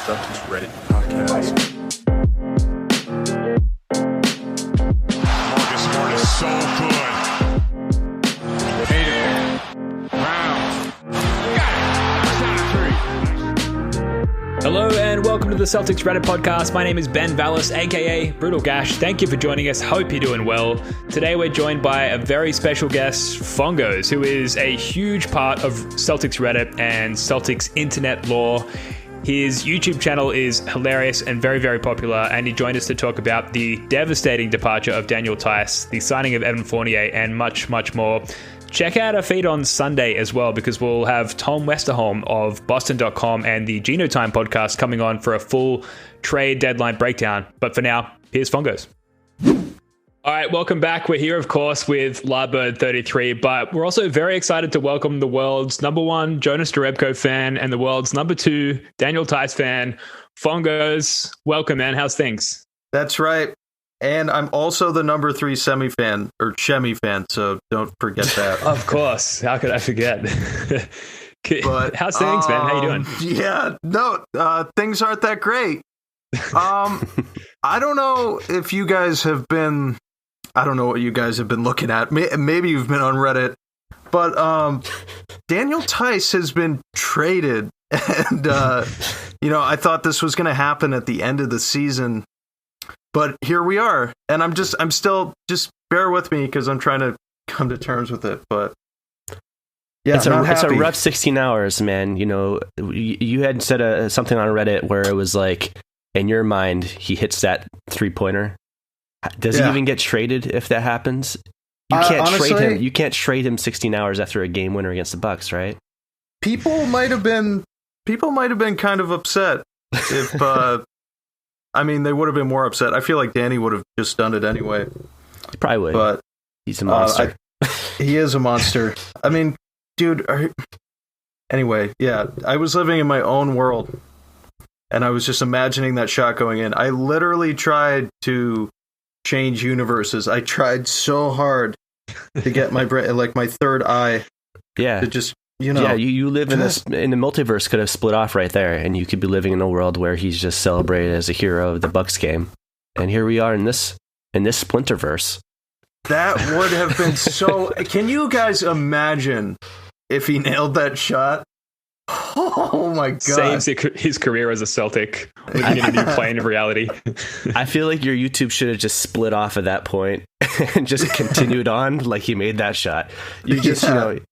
Celtics Reddit podcast. Marcus Smart is so good. Hate it. Brown. Got it. Hello and welcome to the Celtics Reddit podcast. My name is Ben Vallis, aka Brutal Gash. Thank you for joining us. Hope you're doing well. Today we're joined by a very special guest, Fongos, who is a huge part of Celtics Reddit and Celtics internet lore. His YouTube channel is hilarious and very, very popular, and he joined us to talk about the devastating departure of Daniel Theis, the signing of Fournier, and much, much more. Check out our feed on Sunday as well, because we'll have Tom Westerholm of Boston.com and the Genotime podcast coming on for a full trade deadline breakdown. But for now, here's Fongos. All right, welcome back. We're here, of course, with Larbird33, but we're also very excited to welcome the world's #1 Jonas Jerebko fan and the world's #2 Daniel Theis fan, Fongos. Welcome, man. How's things? That's right. And I'm also the #3 semi-fan, or Shemi fan, so don't forget that. Of course. How could I forget? But, how's things, man? How you doing? Yeah, no, things aren't that great. I don't know if you guys have been... I don't know what you guys have been looking at. Maybe you've been on Reddit. But Daniel Theis has been traded. And, I thought this was going to happen at the end of the season. But here we are. And I'm still, just bear with me because I'm trying to come to terms with it. But yeah, it's a rough 16 hours, man. You know, you had said something on Reddit where it was like, in your mind, he hits that 3-pointer. Does he even get traded if that happens? You can't trade him. You can't trade him 16 hours after a game winner against the Bucks, right? People might have been kind of upset if they would have been more upset. I feel like Danny would have just done it anyway. He probably would. But he's a monster. He is a monster. I mean, dude, anyway, yeah, I was living in my own world and I was just imagining that shot going in. I literally tried to change universes. I tried so hard to get my brain, like my third eye, to just, Yeah, you live in the multiverse could have split off right there, and you could be living in a world where he's just celebrated as a hero of the Bucks game, and here we are in this Splinterverse. That would have been so. Can you guys imagine if he nailed that shot? Oh my god! Saves his career as a Celtic, living in a new plane of reality. I feel like your YouTube should have just split off at that point and just continued on like he made that shot. You just,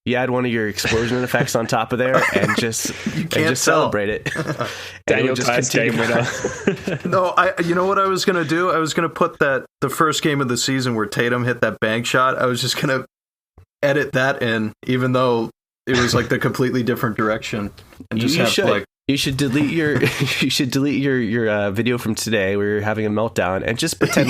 you add one of your explosion effects on top of there and just celebrate it. Daniel Theis game winner. No, you know what I was gonna do? I was gonna put the first game of the season where Tatum hit that bank shot. I was just gonna edit that in, even though it was like the completely different direction. And just you should delete your video from today where you're having a meltdown and just pretend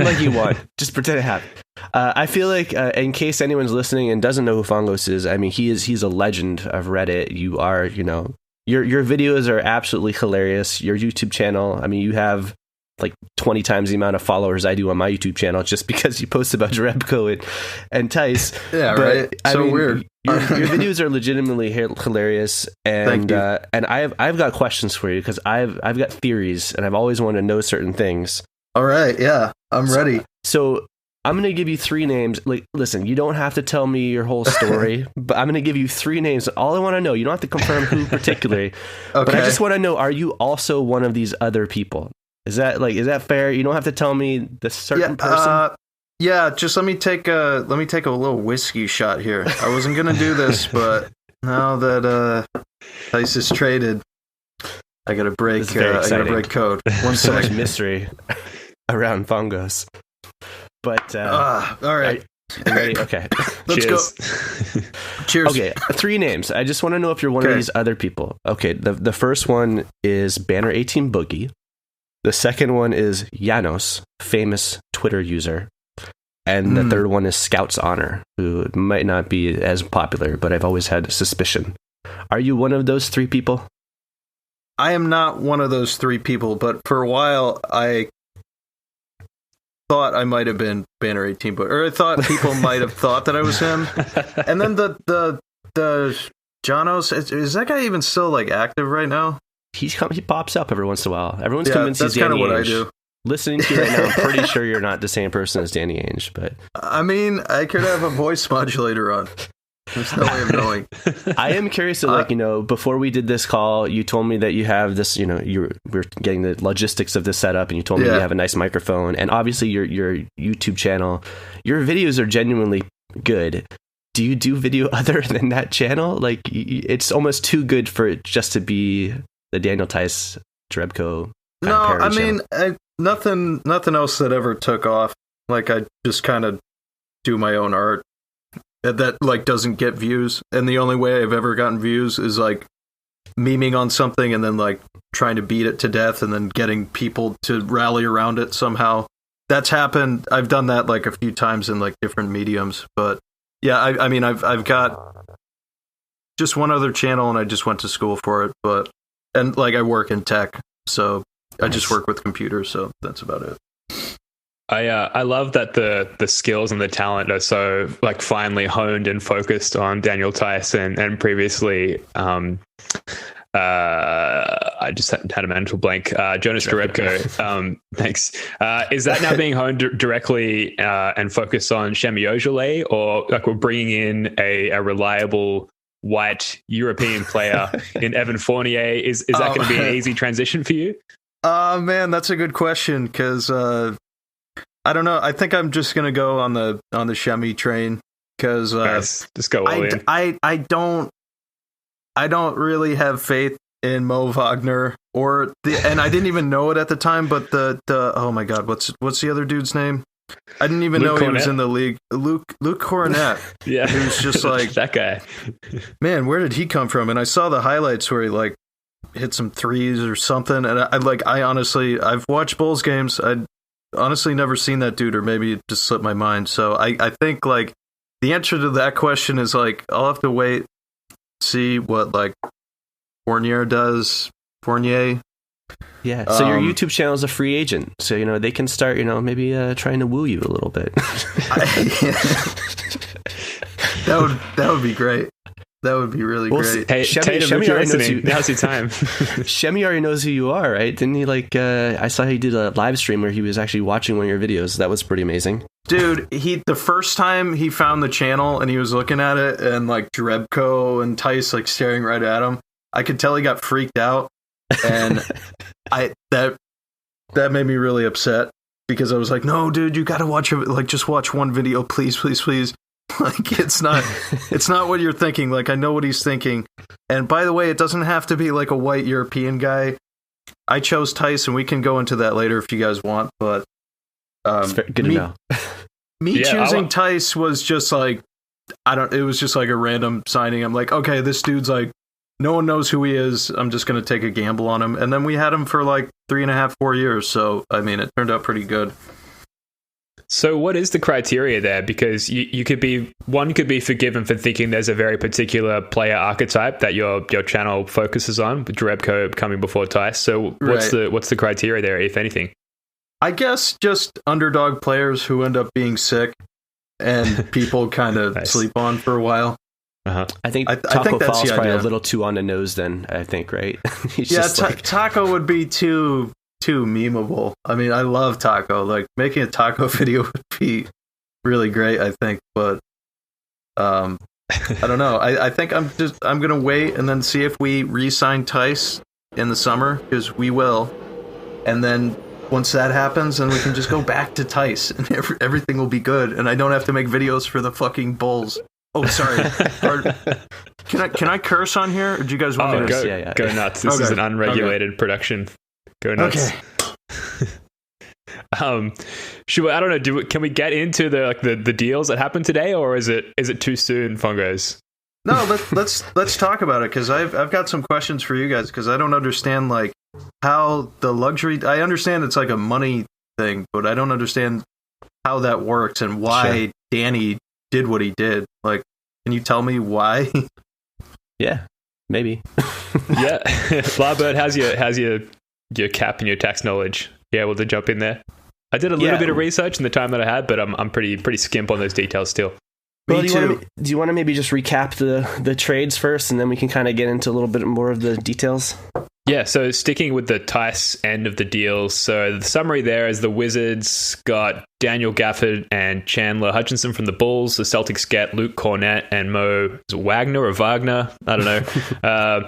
like you won. Just pretend it happened. I feel like in case anyone's listening and doesn't know who Fongos is, I mean he's a legend of Reddit. You are, your videos are absolutely hilarious. Your YouTube channel, I mean, you have like 20 times the amount of followers I do on my YouTube channel just because you post about Jerebko and Theis. Yeah, but, right. Weird. Your videos are legitimately hilarious, and I've got questions for you because I've got theories and I've always wanted to know certain things. All right, yeah, I'm ready. So I'm going to give you 3 names. Like, listen, you don't have to tell me your whole story, but I'm going to give you 3 names. All I want to know, you don't have to confirm who particularly, but I just want to know: are you also one of these other people? Is that fair? You don't have to tell me the certain person. Just let me take a little whiskey shot here. I wasn't gonna do this, but now that Theis is traded, I gotta break code. So much mystery around Fongos. But all right. You ready? Okay. Let's go. Cheers. Okay, 3 names. I just want to know if you're one of these other people. Okay, the first one is Banner 18 Boogie. The second one is Janos, famous Twitter user. And the third one is Scout's Honor, who might not be as popular, but I've always had a suspicion. Are you one of those 3 people? I am not one of those 3 people, but for a while I thought I might have been Banner 18, or I thought people might have thought that I was him. And then the Janos, is that guy even still like active right now? he pops up every once in a while. Everyone's convinced he's that's kind Danny of what Ainge. I do. Listening to you right now, I'm pretty sure you're not the same person as Danny Ainge, but I mean, I could have a voice modulator on. There's no way of knowing. I am curious to before we did this call, you told me that you have this, we're getting the logistics of this setup, and you told me you have a nice microphone, and obviously your YouTube channel, your videos are genuinely good. Do you do video other than that channel? Like, it's almost too good for it just to be the Daniel Theis Drebko. No, I mean, nothing else that ever took off. Like, I just kind of do my own art that like doesn't get views, and the only way I've ever gotten views is like memeing on something and then like trying to beat it to death and then getting people to rally around it somehow. That's happened. I've done that like a few times in like different mediums, but yeah, I mean, I've got just one other channel, and I just went to school for it, and like I work in tech, so I just work with computers, so that's about it. I love that the skills and the talent are so like finely honed and focused on Daniel Theis and previously I just had a mental blank. Jonas Jerebko. Thanks. Is that now being honed directly and focused on Semi Ojeleye, or like we're bringing in a reliable white European player in Evan Fournier? Is that going to be an easy transition for you? Man, that's a good question, because I don't know. I think I'm just gonna go on the Shemi train, because nice. Just go all in. I don't really have faith in Mo Wagner and I didn't even know it at the time. But the oh my god, what's the other dude's name? I didn't even know he was in the league. Luke Kornet. Yeah, he was just like that guy. Man, where did he come from? And I saw the highlights where he like hit some threes or something. And I honestly, I've watched Bulls games. I'd honestly never seen that dude, or maybe it just slipped my mind. So I think like the answer to that question is like I'll have to wait, see what like Fournier does. Fournier. Yeah. So your YouTube channel is a free agent, so they can start maybe trying to woo you a little bit. That would be great. That would be really great. Hey, Shemi already knows you. Now's your time. Shemi already knows who you are, right? Didn't he I saw he did a live stream where he was actually watching one of your videos. That was pretty amazing. Dude, the first time he found the channel and he was looking at it, and like Drebko and Theis like staring right at him, I could tell he got freaked out, and that made me really upset, because I was like, no, dude, you got to watch it. Like, just watch one video, please, please, please. Like, it's not what you're thinking. Like, I know what he's thinking. And by the way, it doesn't have to be like a white European guy. I chose Theis, and we can go into that later if you guys want. But good to know. Choosing Theis was just like, it was just like a random signing. I'm like, okay, this dude's like, no one knows who he is. I'm just going to take a gamble on him. And then we had him for like 3.5, 4 years. So, I mean, it turned out pretty good. So what is the criteria there? Because you could be forgiven for thinking there's a very particular player archetype that your channel focuses on, with Jerebko coming before Theis. So what's the criteria there, if anything? I guess just underdog players who end up being sick and people kind of nice. Sleep on for a while. Uh-huh. I think Taco Fall's probably a little too on the nose then, I think, right? Taco would be too memeable. I mean, I love Taco. Like, making a Taco video would be really great, I think. But I don't know. I think I'm gonna wait and then see if we re-sign Theis in the summer, because we will. And then once that happens, then we can just go back to Theis, and everything will be good. And I don't have to make videos for the fucking Bulls. Oh, sorry. Can I curse on here? Or do you guys want me to? Go nuts. This is an unregulated production. Go nuts. Okay. I don't know. Can we get into the deals that happened today, or is it too soon, Fongos? No, let's talk about it, because I've got some questions for you guys, because I don't understand like how the luxury. I understand it's like a money thing, but I don't understand how that works and why Danny did what he did. Like, can you tell me why? Yeah, maybe. Yeah, Flarbird, how's your cap and your tax knowledge? You able to jump in there? I did a little bit of research in the time that I had, but I'm pretty skimp on those details still. Well, do you want to maybe just recap the trades first, and then we can kind of get into a little bit more of the details? Yeah, so sticking with the Theis end of the deal, so the summary there is the Wizards got Daniel Gafford and Chandler Hutchinson from the Bulls. The Celtics get Luke Kornet and Mo Wagner or Wagner, I don't know.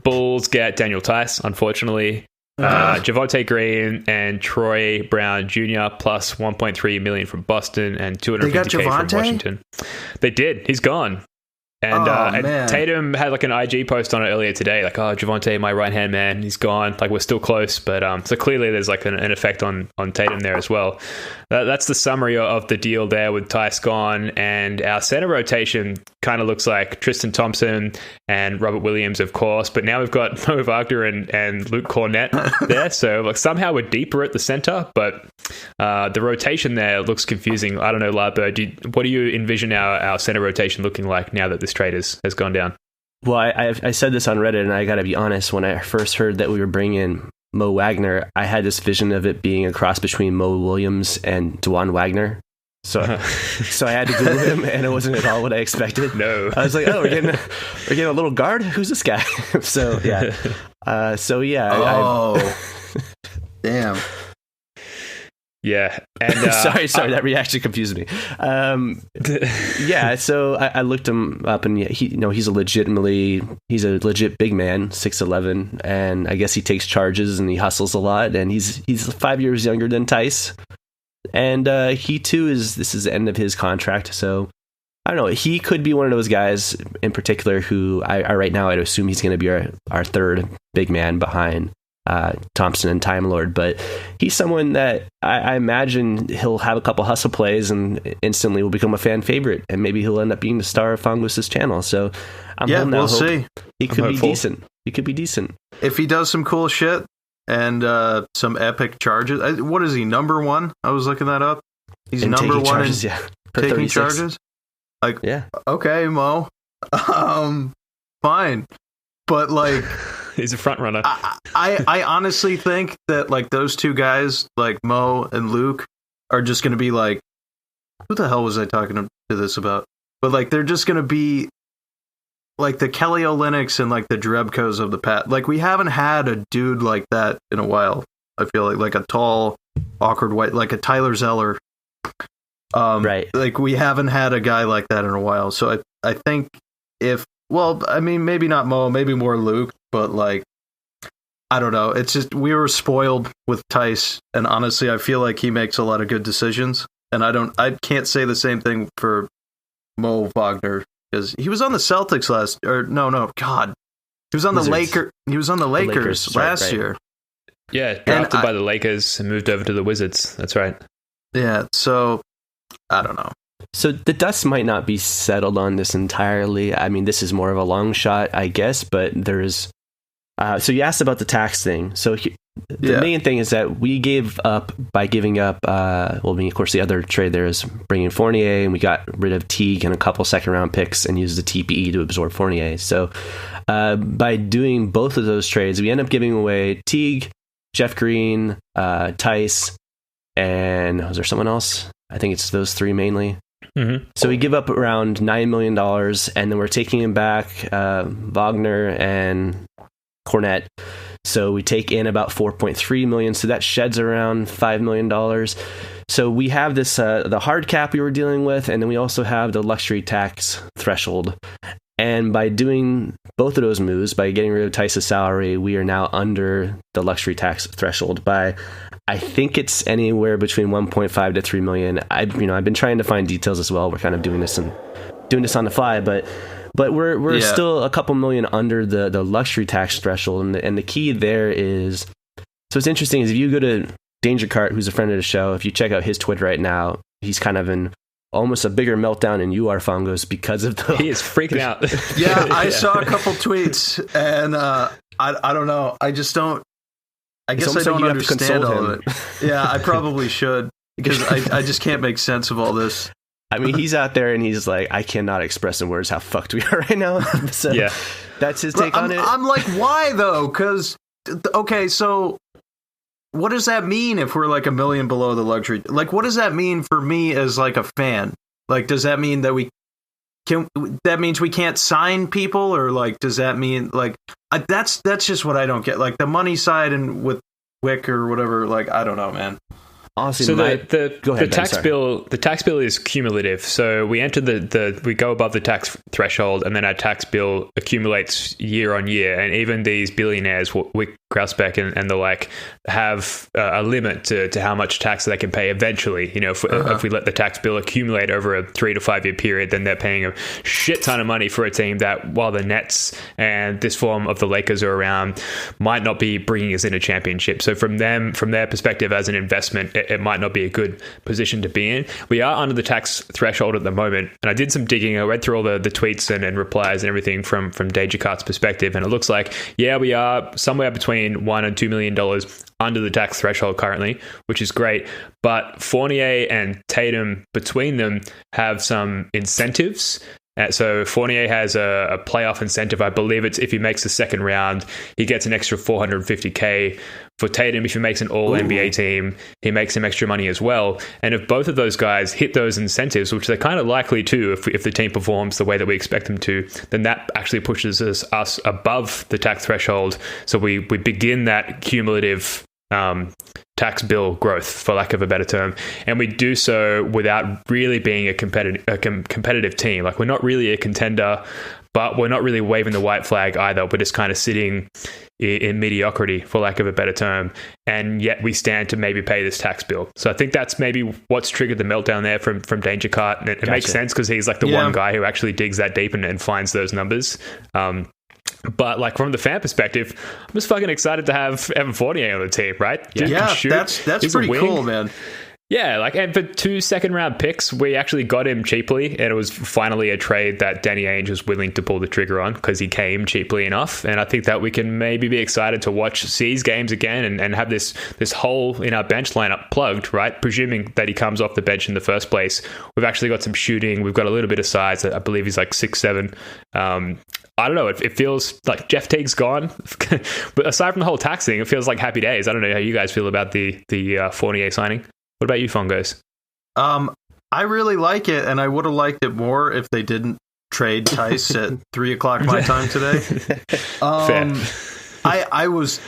Bulls get Daniel Theis, unfortunately. Javonte Green and Troy Brown Jr. plus $1.3 million from Boston and $250K from Washington. They did. He's gone. And, and Tatum had like an IG post on it earlier today, like, oh, Javonte, my right-hand man, he's gone. Like, we're still close. But so clearly there's like an effect on Tatum there as well. That's the summary of the deal there with Theis gone. And our center rotation kind of looks like Tristan Thompson and Robert Williams, of course. But now we've got Mo Wagner and Luke Kornet there. So like somehow we're deeper at the center. But the rotation there looks confusing. I don't know, Larbo, what do you envision our center rotation looking like now that this trade has gone down? Well, I said this on Reddit, and I got to be honest. When I first heard that we were bringing in Mo Wagner, I had this vision of it being a cross between Mo Williams and DeJuan Wagner. So I had to Google him, and it wasn't at all what I expected. No, I was like, oh, we're getting a little guard. Who's this guy? So yeah, Damn. Yeah, and sorry, that reaction confused me. Yeah, so I looked him up, and he's a legit big man, 6'11", and I guess he takes charges and he hustles a lot, and he's 5 years younger than Theis, and he too this is the end of his contract, so I don't know. He could be one of those guys in particular who I right now I'd assume he's going to be our third big man behind Thompson and Time Lord, but he's someone that I imagine he'll have a couple hustle plays and instantly will become a fan favorite, and maybe he'll end up being the star of Fongos' channel. So we'll see. He could be decent. He could be decent if he does some cool shit and some epic charges. What is he, number one? I was looking that up. He's number one charges, in taking charges. Like, yeah, okay, Mo, fine, but like. He's a front runner. I honestly think that like those two guys, like Mo and Luke, are just going to be like, who the hell was I talking to this about? But like they're just going to be like the Kelly Olynyk's and like the Drebkos of the past. Like we haven't had a dude like that in a while. I feel like a tall, awkward white, like a Tyler Zeller. Right. Like we haven't had a guy like that in a while. So I think maybe not Mo, maybe more Luke. But like, I don't know. It's just we were spoiled with Theis, and honestly, I feel like he makes a lot of good decisions. And I can't say the same thing for Mo Wagner because he was on the Celtics he was on Wizards. He was on the Lakers last year. Yeah, drafted by the Lakers and moved over to the Wizards. That's right. Yeah, so I don't know. So the dust might not be settled on this entirely. I mean, this is more of a long shot, I guess, but there's. So you asked about the tax thing. So the main thing is that we gave up by giving up. Of course, the other trade there is bringing Fournier, and we got rid of Teague and a couple second-round picks and used the TPE to absorb Fournier. So by doing both of those trades, we end up giving away Teague, Jeff Green, Theis, and was there someone else? I think it's those three mainly. Mm-hmm. So we give up around $9 million, and then we're taking him back, Wagner and Kornet. So we take in about $4.3 million. So that sheds around $5 million. So we have this the hard cap we were dealing with, and then we also have the luxury tax threshold. And by doing both of those moves, by getting rid of Theis' salary, we are now under the luxury tax threshold by, I think it's anywhere between 1.5 to 3 million. I've been trying to find details as well. We're kind of doing this on the fly, but we're still a couple million under the luxury tax threshold. And the key there is, so what's interesting is if you go to Danger Cart, who's a friend of the show, if you check out his Twitter right now, he's kind of in almost a bigger meltdown than you are, Fongos, because of he is freaking out. Yeah, I saw a couple tweets, and I don't know. I just don't. I guess I don't understand all of it. Yeah, I probably should, because I just can't make sense of all this. I mean, he's out there and he's like, I cannot express in words how fucked we are right now. So yeah, that's his take on it. I'm like, why though? Because okay, so what does that mean if we're like $1 million below the luxury? Like, what does that mean for me as like a fan? Like, does that mean that that means we can't sign people, or like does that mean like that's just what I don't get. Like the money side and with Wick or whatever, like I don't know, man. Honestly, so the tax bill is cumulative. So we enter we go above the tax threshold, and then our tax bill accumulates year on year. And even these billionaires, Wick, Grausbeck, and the like, have a limit to how much tax they can pay eventually. You know, if we let the tax bill accumulate over a 3 to 5 year period, then they're paying a shit ton of money for a team that, while the Nets and this form of the Lakers are around, might not be bringing us in a championship. So from their perspective as an investment, it might not be a good position to be in. We are under the tax threshold at the moment, and I did some digging. I read through all the tweets and replies and everything from Deja Cart's perspective, and it looks like, yeah, we are somewhere between $1 and $2 million under the tax threshold currently, which is great. But Fournier and Tatum, between them, have some incentives. So Fournier has a playoff incentive. I believe it's if he makes the second round, he gets an extra $450K. For Tatum, if he makes an all-NBA team, he makes some extra money as well. And if both of those guys hit those incentives, which they're kind of likely to if the team performs the way that we expect them to, then that actually pushes us above the tax threshold. So we begin that cumulative tax bill growth, for lack of a better term, and we do so without really being a competitive team. Like, we're not really a contender, but we're not really waving the white flag either. We're just kind of sitting in mediocrity, for lack of a better term, and yet we stand to maybe pay this tax bill. So I think that's maybe what's triggered the meltdown there from Danger Cart, and it makes sense because he's like the one guy who actually digs that deep and finds those numbers. But like from the fan perspective, I'm just fucking excited to have Evan Fournier on the team, right? Yeah, that's pretty cool, man. Yeah, like, and for 2 second-round picks, we actually got him cheaply, and it was finally a trade that Danny Ainge was willing to pull the trigger on because he came cheaply enough. And I think that we can maybe be excited to watch C's games again and have this hole in our bench lineup plugged, right? Presuming that he comes off the bench in the first place. We've actually got some shooting. We've got a little bit of size. I believe he's like 6'7". I don't know. It feels like Jeff Teague's gone, but aside from the whole tax thing, it feels like happy days. I don't know how you guys feel about the Fournier signing. What about you, Fongos? I really like it, and I would have liked it more if they didn't trade Theis at 3:00 my time today. I was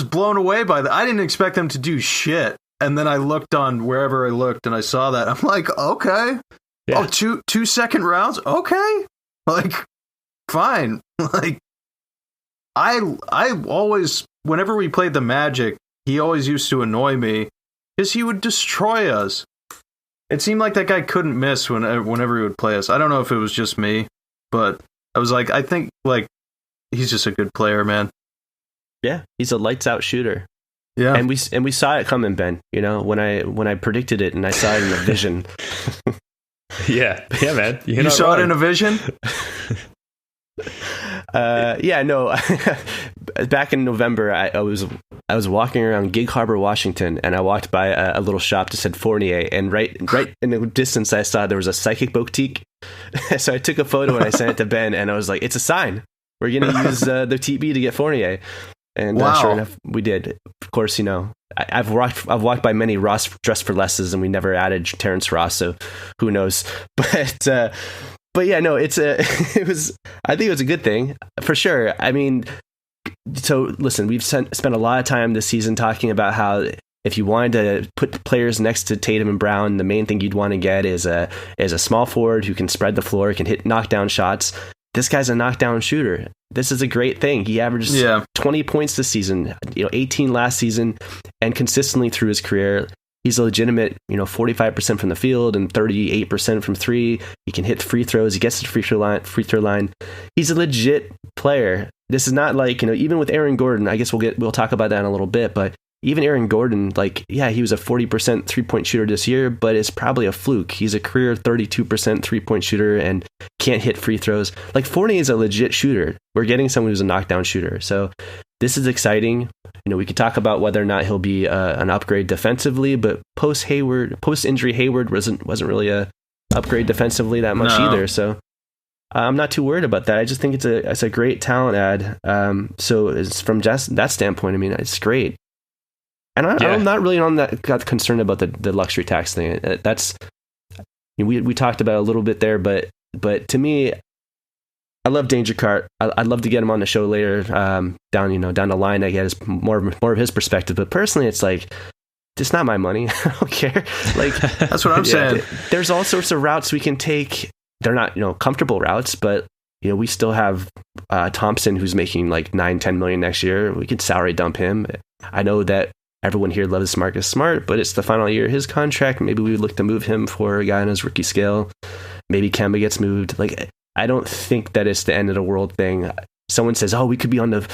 blown away by that. I didn't expect them to do shit, and then I looked on wherever I looked, and I saw that. I'm like, okay, yeah. Oh, two second rounds, okay, like fine. Like I always, whenever we played the Magic, he always used to annoy me. Because he would destroy us. It seemed like that guy couldn't miss whenever he would play us. I don't know if it was just me, but I was like, I think like he's just a good player, man. Yeah, he's a lights out shooter. Yeah, and we saw it coming, Ben. You know, when I predicted it and I saw it in a vision. yeah, man. You saw it in a vision. No. Back in November, I was walking around Gig Harbor, Washington, and I walked by a little shop that said Fournier, and right in the distance I saw there was a psychic boutique. So I took a photo and I sent it to Ben, and I was like, "It's a sign. We're gonna use the TB to get Fournier." And sure enough, we did. Of course, you know, I've walked by many Ross Dress for Lesses, and we never added Terrence Ross, so who knows? But yeah, no, I think it was a good thing for sure. I mean, so listen, we've spent a lot of time this season talking about how if you wanted to put players next to Tatum and Brown, the main thing you'd want to get is a small forward who can spread the floor, can hit knockdown shots. This guy's a knockdown shooter. This is a great thing. He averaged 20 points this season, 18 last season, and consistently through his career. He's a legitimate, 45% from the field and 38% from three. He can hit free throws. He gets to the free throw line. He's a legit player. This is not like, even with Aaron Gordon, I guess we'll talk about that in a little bit, but even Aaron Gordon, he was a 40% three-point shooter this year, but it's probably a fluke. He's a career 32% three-point shooter and can't hit free throws. Like, Fournier is a legit shooter. We're getting someone who's a knockdown shooter. So this is exciting. We could talk about whether or not he'll be an upgrade defensively, but post-injury Hayward wasn't really a upgrade defensively that much either. So I'm not too worried about that. I just think it's a great talent add. So it's from just that standpoint, I mean, it's great. And I'm not really got concerned about the luxury tax thing. That's we talked about it a little bit there, but But to me, I love Danger Cart. I'd love to get him on the show later, down the line. I guess more of his perspective. But personally, it's like, it's not my money. I don't care. Like, that's what I'm saying. There's all sorts of routes we can take. They're not, comfortable routes, but we still have Thompson, who's making like 9-10 million next year. We could salary dump him. I know that everyone here loves Marcus Smart, but it's the final year of his contract. Maybe we would look to move him for a guy on his rookie scale. Maybe Kemba gets moved. Like, I don't think that it's the end of the world thing. Someone says, "Oh, we could be on the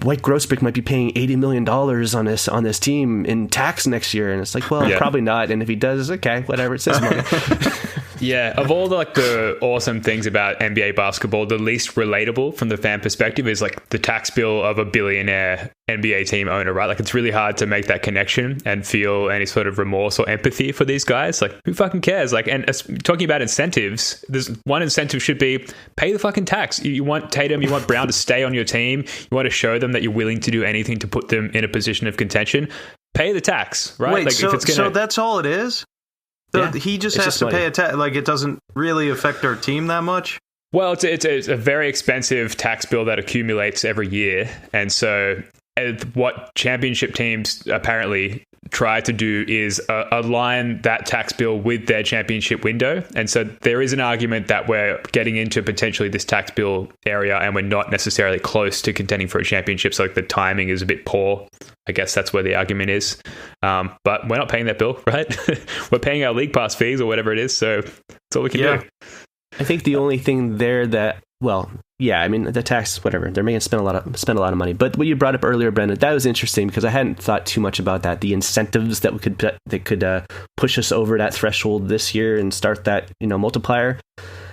White Grossbeck might be paying $80 million on this team in tax next year," and it's like, well, probably not. And if he does, okay, whatever. It's his money. Yeah, of all the awesome things about NBA basketball, the least relatable from the fan perspective is like the tax bill of a billionaire NBA team owner, right? Like, it's really hard to make that connection and feel any sort of remorse or empathy for these guys. Like, who fucking cares? Like, and talking about incentives, there's one incentive should be pay the fucking tax. You want Tatum, you want Brown to stay on your team. You want to show them that you're willing to do anything to put them in a position of contention. Pay the tax, right? Wait, like, so that's all it is? So he just has to pay a tax. Like, it doesn't really affect our team that much? Well, it's a very expensive tax bill that accumulates every year. And so what championship teams apparently try to do is align that tax bill with their championship window. And so there is an argument that we're getting into potentially this tax bill area and we're not necessarily close to contending for a championship. So like the timing is a bit poor. I guess that's where the argument is. But we're not paying that bill, right? We're paying our league pass fees or whatever it is. So that's all we can do. I think the only thing there that, well, yeah, I mean, the tax, whatever, they're making spend a lot of money. But what you brought up earlier, Brendan, that was interesting because I hadn't thought too much about that. The incentives that could push us over that threshold this year and start that multiplier.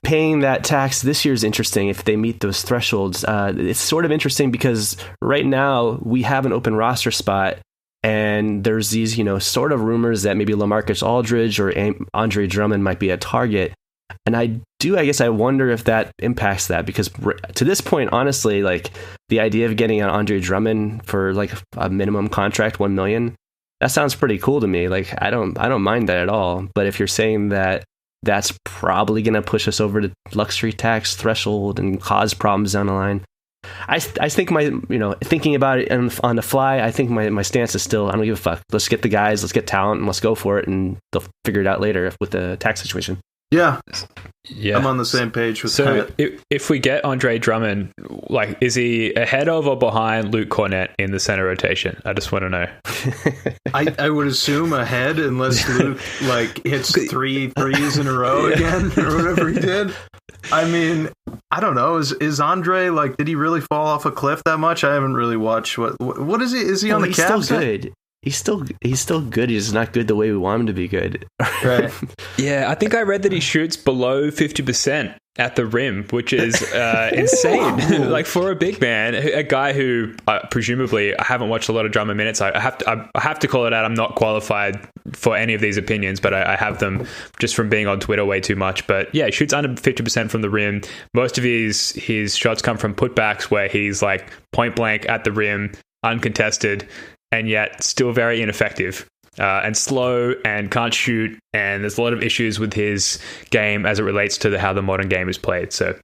Paying that tax this year is interesting if they meet those thresholds. It's sort of interesting because right now we have an open roster spot. And there's these, sort of rumors that maybe LaMarcus Aldridge or Andre Drummond might be a target. And I wonder if that impacts that, because to this point, honestly, like the idea of getting an Andre Drummond for like a minimum contract, $1 million, that sounds pretty cool to me. Like, I don't mind that at all. But if you're saying that that's probably going to push us over the luxury tax threshold and cause problems down the line, I think thinking about it on the fly, I think my stance is still, I don't give a fuck. Let's get the guys, let's get talent, and let's go for it, and they'll figure it out later with the tax situation. Yeah. I'm on the same page with So if we get Andre Drummond, like, is he ahead of or behind Luke Kornet in the center rotation? I just want to know. I would assume ahead, unless Luke hits 3 threes in a row again or whatever he did. I mean, I don't know. Is Andre, did he really fall off a cliff that much? I haven't really watched. What is he? Is he on the Cavs? He's still good. He's still good. He's not good the way we want him to be good. Right. Yeah, I think I read that he shoots below 50% at the rim, which is insane. Like, for a big man, a guy who presumably, I haven't watched a lot of Drummond minutes. I have to call it out. I'm not qualified for any of these opinions, but I have them just from being on Twitter way too much. But yeah, he shoots under 50% from the rim. Most of his shots come from putbacks where he's like point blank at the rim, uncontested, and yet still very ineffective and slow and can't shoot. And there's a lot of issues with his game as it relates to how the modern game is played. So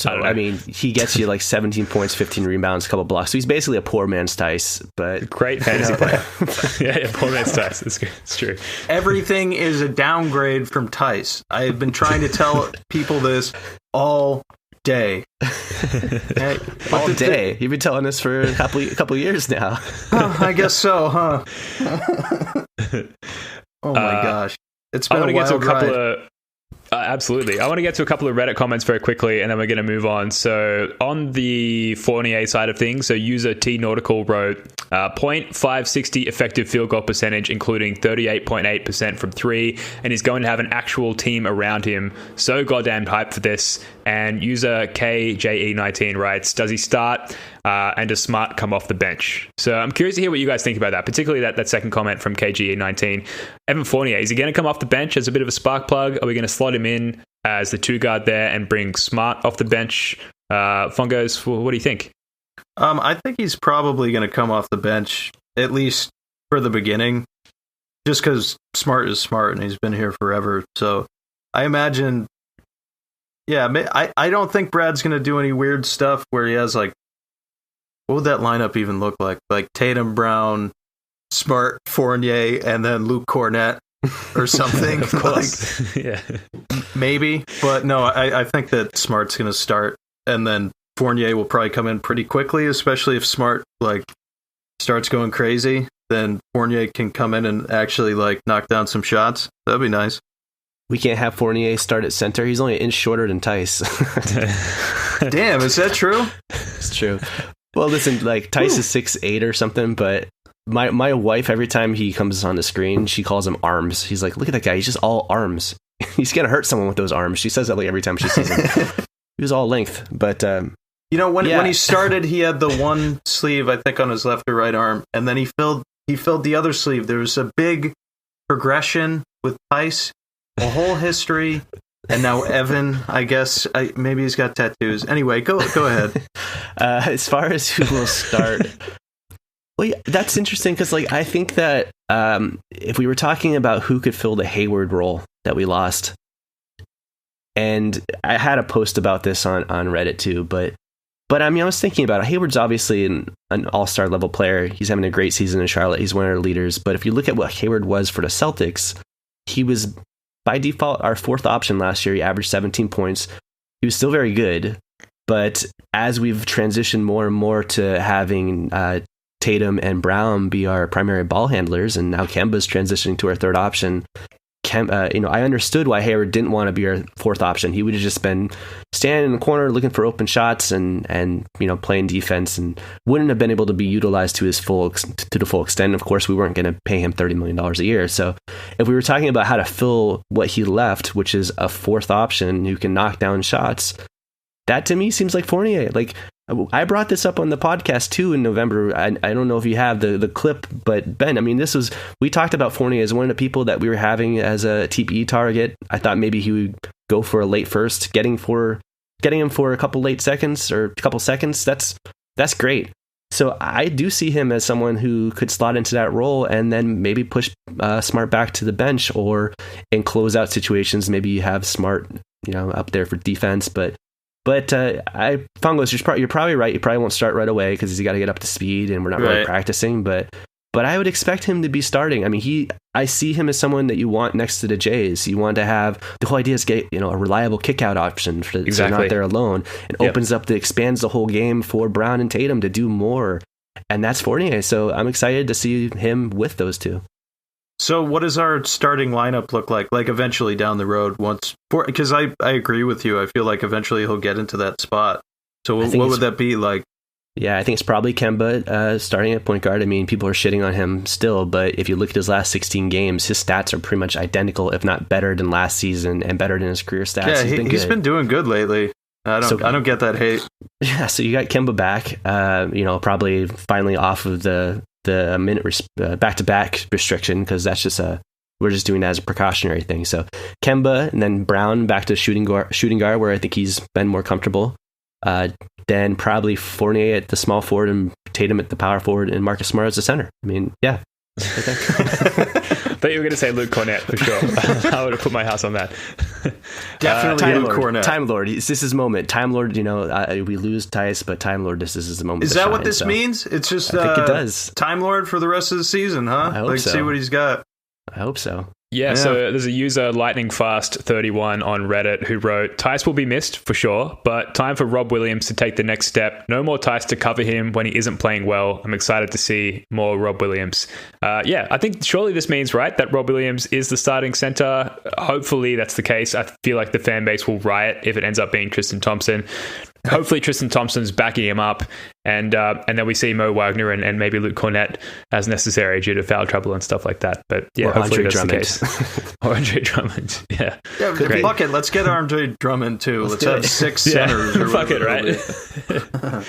I mean, he gets you like 17 points, 15 rebounds, a couple blocks. So he's basically a poor man's Theis, but great fantasy player. yeah, poor man's Theis. It's true. Everything is a downgrade from Theis. I've been trying to tell people this all day. Okay. All day. You've been telling us for a couple years now. I guess so, huh? Oh my gosh. It's been a wild ride. Absolutely. I want to get to a couple of Reddit comments very quickly, and then we're going to move on. So on the Fournier side of things, so user T Nautical wrote, .560 effective field goal percentage, including 38.8% from 3, and he's going to have an actual team around him. So goddamn hyped for this. And user KJE19 writes, does he start and does Smart come off the bench? So I'm curious to hear what you guys think about that, particularly that second comment from KJE19. Evan Fournier, is he going to come off the bench as a bit of a spark plug? Are we going to slot him in as the 2 guard there and bring Smart off the bench? Fongos, what do you think? I think he's probably going to come off the bench, at least for the beginning, just because Smart is Smart and he's been here forever. So I imagine, Yeah, I don't think Brad's going to do any weird stuff where he has like, what would that lineup even look like? Like Tatum, Brown, Smart, Fournier, and then Luke Kornet or something. Of course. Like, Yeah. maybe. But no, I think that Smart's going to start, and then Fournier will probably come in pretty quickly, especially if Smart like starts going crazy. Then Fournier can come in and actually like knock down some shots. That'd be nice. We can't have Fournier start at center. He's only an inch shorter than Theis. Damn, is that true? It's true. Well, listen, like Theis is 6'8" or something, but my wife, every time he comes on the screen, she calls him arms. He's like, look at that guy. He's just all arms. He's going to hurt someone with those arms. She says that like every time she sees him. He was all length, but you know, when he started, he had the one sleeve, I think, on his left or right arm, and then he filled the other sleeve. There was a big progression with Theis, a whole history, and now Evan, I guess, maybe he's got tattoos. Anyway, go ahead. As far as who will start, well, yeah, that's interesting because, like, I think that if we were talking about who could fill the Hayward role that we lost, and I had a post about this on Reddit too, but I mean, I was thinking about it. Hayward's obviously an all-star level player. He's having a great season in Charlotte. He's one of our leaders. But if you look at what Hayward was for the Celtics, he was by default our fourth option last year. He averaged 17 points. He was still very good. But as we've transitioned more and more to having Tatum and Brown be our primary ball handlers, and now Kemba's transitioning to our third option, I understood why Hayward didn't want to be our fourth option. He would have just been standing in the corner looking for open shots and playing defense, and wouldn't have been able to be utilized to the full extent. Of course, we weren't going to pay him $30 million a year. So if we were talking about how to fill what he left, which is a fourth option who can knock down shots, that to me seems like Fournier. Like, I brought this up on the podcast too in November. I don't know if you have the clip, but Ben, I mean, we talked about Fournier as one of the people that we were having as a TPE target. I thought maybe he would go for a late first, getting him for a couple late seconds or a couple seconds. That's great. So I do see him as someone who could slot into that role and then maybe push Smart back to the bench, or in closeout situations, maybe you have Smart, up there for defense, But Fongos, you're probably right. You probably won't start right away because he's got to get up to speed, and we're not really practicing. But I would expect him to be starting. I mean, I see him as someone that you want next to the Jays. You want to have, the whole idea is get a reliable kickout option so they're not there alone. It expands the whole game for Brown and Tatum to do more, and that's Fournier. So I'm excited to see him with those two. So what does our starting lineup look like eventually down the road because I agree with you. I feel like eventually he'll get into that spot. So what would that be like? Yeah, I think it's probably Kemba starting at point guard. I mean, people are shitting on him still, but if you look at his last 16 games, his stats are pretty much identical, if not better than last season and better than his career stats. Yeah, he's been doing good lately. I don't get that hate. Yeah, so you got Kemba back, probably finally off of the minute back-to-back restriction, because that's just we're just doing that as a precautionary thing. So Kemba, and then Brown back to shooting guard, where I think he's been more comfortable. Then probably Fournier at the small forward and Tatum at the power forward and Marcus Smart as the center. I mean, yeah. I thought you were going to say Luke Kornet for sure. I would have put my house on that. Definitely Luke Kornet. Time Lord. This is his moment. Time Lord, we lose Theis, but Time Lord, this is his moment. Is that what this means? It's just I think it does. Time Lord for the rest of the season, huh? I hope so. See what he's got. I hope so. Yeah, so there's a user, LightningFast31 on Reddit, who wrote, Theis will be missed for sure, but time for Rob Williams to take the next step. No more Theis to cover him when he isn't playing well. I'm excited to see more Rob Williams. I think surely this means, right, that Rob Williams is the starting center. Hopefully that's the case. I feel like the fan base will riot if it ends up being Tristan Thompson. Hopefully Tristan Thompson's backing him up, and then we see Mo Wagner and maybe Luke Kornet as necessary due to foul trouble and stuff like that. But yeah, or hopefully Andre that's Drummond. the case. Or Andre Drummond, yeah. Yeah, fuck it. Let's get Andre Drummond too. Let's have 6 centers. Yeah, fuck it, right?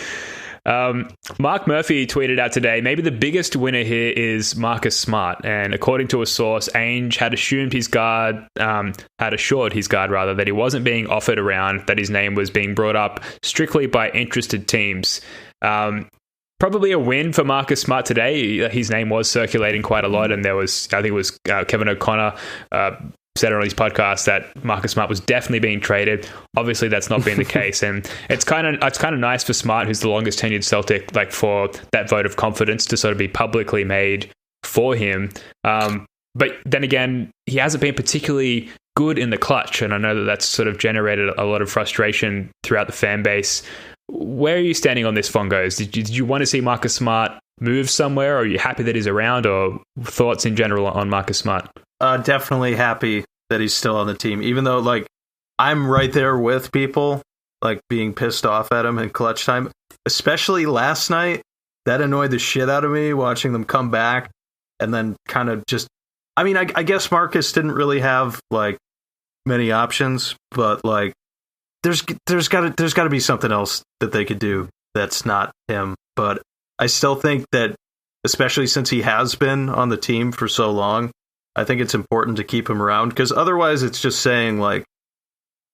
Mark Murphy tweeted out today, maybe the biggest winner here is Marcus Smart, and according to a source, Ainge had assured his guard that he wasn't being offered around, that his name was being brought up strictly by interested teams. Probably a win for Marcus Smart today. His name was circulating quite a lot, and there was, I think it was Kevin O'Connor said on his podcast that Marcus Smart was definitely being traded. Obviously, that's not been the case, and it's kind of nice for Smart, who's the longest tenured Celtic, like for that vote of confidence to sort of be publicly made for him. But then again, he hasn't been particularly good in the clutch, and I know that that's sort of generated a lot of frustration throughout the fan base. Where are you standing on this, Fongos? Did you want to see Marcus Smart move somewhere, or are you happy that he's around, or thoughts in general on Marcus Smart? Definitely happy that he's still on the team, even though like I'm right there with people like being pissed off at him in clutch time, especially last night. That annoyed the shit out of me watching them come back and then kind of just, I mean, I guess Marcus didn't really have like many options, but like there's got to be something else that they could do that's not him. But I still think that, especially since he has been on the team for so long, I think it's important to keep him around, because otherwise it's just saying like,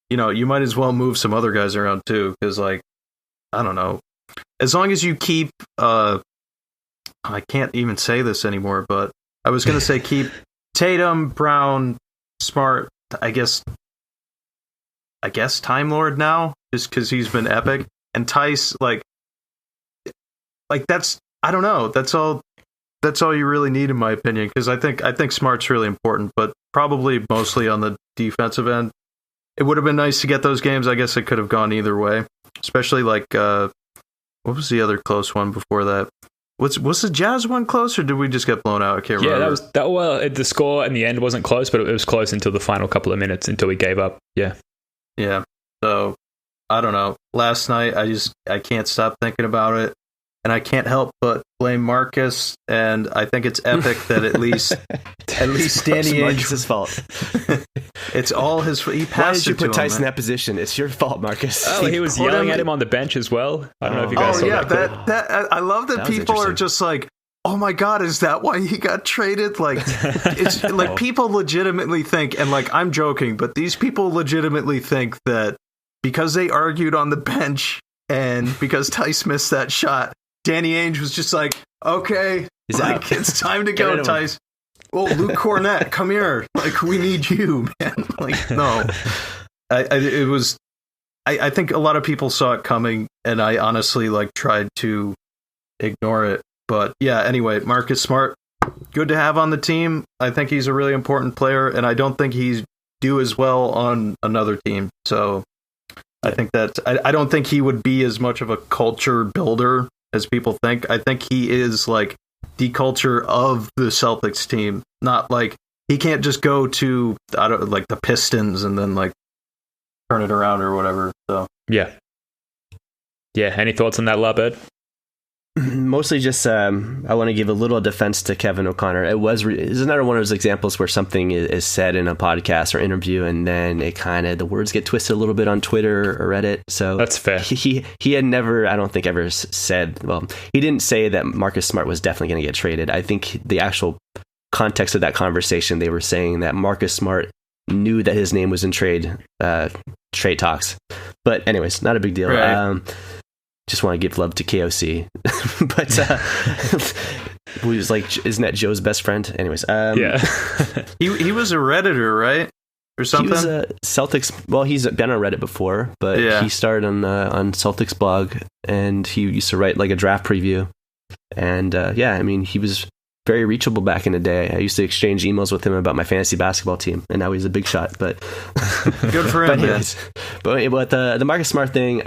you know, you might as well move some other guys around too, because like, I don't know, as long as you keep I can't even say this anymore, but I was gonna say keep Tatum, Brown, Smart, I guess Time Lord now, just because he's been epic, and Theis, like that's, I don't know, that's all you really need in my opinion, because I think Smart's really important, but probably mostly on the defensive end. It would have been nice to get those games. I guess it could have gone either way, especially like what was the other close one before that? Was the Jazz one close, or did we just get blown out? I can't remember. Yeah, well, the score in the end wasn't close, but it was close until the final couple of minutes, until we gave up. Yeah. So I don't know. Last night I can't stop thinking about it, and I can't help but blame Marcus. And I think it's epic that at least Danny Ainge, Marcus's fault. It's all his. He passed. Why did you it to put Theis him, in that position? It's your fault, Marcus. Oh, he was yelling at him on the bench as well. I don't know if you guys saw that. That I love that people are just like, oh my god, is that why he got traded? Like, it's like people legitimately think, and like I'm joking, but these people legitimately think that because they argued on the bench and because Theis missed that shot, Danny Ainge was just like, okay, like, it's time to go, Theis. Well, Luke Kornet, come here. Like, we need you, man. Like, no. I think a lot of people saw it coming, and I honestly like tried to ignore it. But yeah, anyway, Marcus Smart, good to have on the team. I think he's a really important player, and I don't think he's do as well on another team. So I think that I don't think he would be as much of a culture builder as people think. I think he is like the culture of the Celtics team, not like he can't just go to like the Pistons and then like turn it around or whatever. So yeah. Any thoughts on that, Labed? Mostly just I want to give a little defense to Kevin O'Connor. It's another one of those examples where something is said in a podcast or interview, and then it kind of the words get twisted a little bit on Twitter or Reddit. So that's fair. He had never, I don't think, ever said. Well, he didn't say that Marcus Smart was definitely going to get traded. I think the actual context of that conversation, they were saying that Marcus Smart knew that his name was in trade talks. But anyways, not a big deal. Right. Just want to give love to KOC. But he was like, isn't that Joe's best friend? Anyways, yeah. he was a Redditor, right? Or something? He was a Celtics. Well, he's been on Reddit before, but he started on Celtics blog, and he used to write like a draft preview. And I mean, he was very reachable back in the day. I used to exchange emails with him about my fantasy basketball team, and now he's a big shot. But good for him. But the Marcus Smart thing.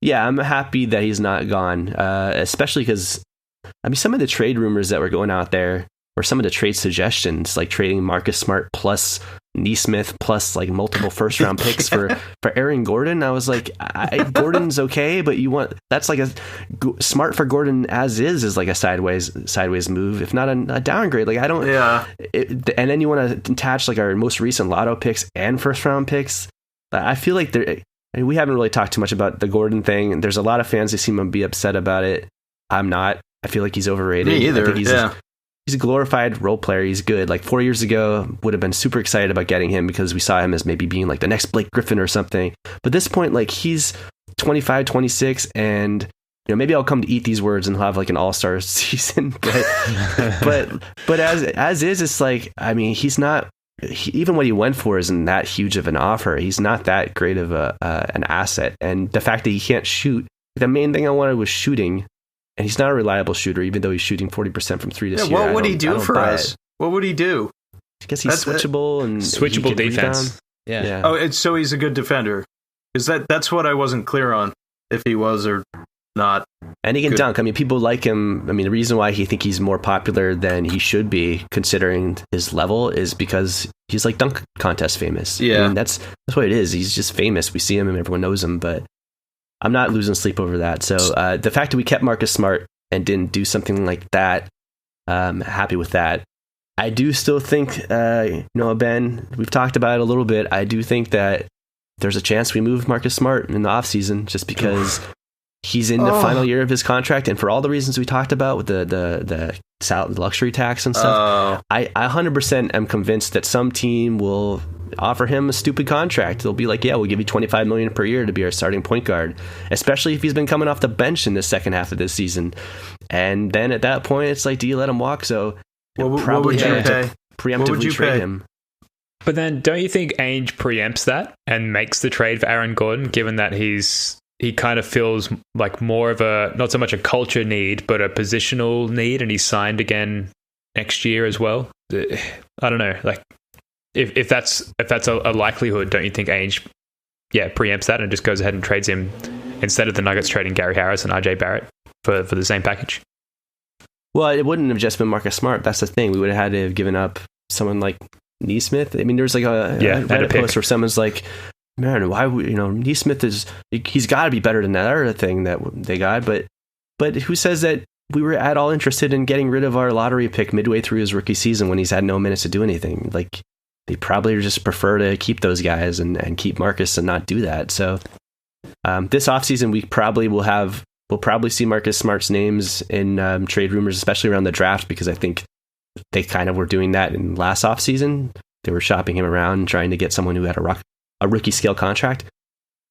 Yeah, I'm happy that he's not gone, especially because, I mean, some of the trade rumors that were going out there, or some of the trade suggestions, like trading Marcus Smart plus Nesmith plus like multiple first-round picks for Aaron Gordon. I was like, Gordon's okay, but that's like a Smart for Gordon as is like a sideways move, if not a downgrade. Like I don't. Yeah. And then you want to attach like our most recent lotto picks and first-round picks. I feel like we haven't really talked too much about the Gordon thing. There's a lot of fans that seem to be upset about it. I'm not. I feel like he's overrated. Me either. I think he's a glorified role player. He's good. Like 4 years ago, would have been super excited about getting him because we saw him as maybe being like the next Blake Griffin or something. But at this point, like he's 25, 26, and maybe I'll come to eat these words and have like an all-star season. But as is, it's like, I mean, he's not even what he went for isn't that huge of an offer. He's not that great of an asset. And the fact that he can't shoot, the main thing I wanted was shooting. And he's not a reliable shooter, even though he's shooting 40% from 3 this year. What would he do for us? What would he do? I guess he's switchable and switchable defense. Yeah. Oh, so he's a good defender. Because that's what I wasn't clear on, if he was or not. And he can dunk. I mean, people like him. I mean, the reason why he think he's more popular than he should be, considering his level, is because he's like dunk contest famous. Yeah, I mean, that's what it is. He's just famous. We see him and everyone knows him. But I'm not losing sleep over that. So the fact that we kept Marcus Smart and didn't do something like that, happy with that. I do still think, Ben, we've talked about it a little bit. I do think that there's a chance we move Marcus Smart in the offseason just because he's in the final year of his contract. And for all the reasons we talked about with the luxury tax and stuff, I 100% am convinced that some team will offer him a stupid contract. They'll be like, yeah, we'll give you $25 million per year to be our starting point guard, especially if he's been coming off the bench in the second half of this season. And then at that point, it's like, do you let him walk? So what would you pay? Preemptively trade him. But then don't you think Ainge preempts that and makes the trade for Aaron Gordon, given that he kind of feels like more of a, not so much a culture need, but a positional need, and he's signed again next year as well? I don't know. Like, if that's a likelihood, don't you think Ainge, preempts that and just goes ahead and trades him instead of the Nuggets trading Gary Harris and RJ Barrett for the same package? Well, it wouldn't have just been Marcus Smart. That's the thing. We would have had to have given up someone like Neesmith. I mean, there's like a Reddit post where someone's like, man, why would, Neesmith he's got to be better than that other thing that they got. But who says that we were at all interested in getting rid of our lottery pick midway through his rookie season when he's had no minutes to do anything? Like, they probably just prefer to keep those guys and keep Marcus and not do that. So this offseason, we'll probably see Marcus Smart's names in trade rumors, especially around the draft, because I think they kind of were doing that in last offseason. They were shopping him around, trying to get someone who had a rookie scale contract.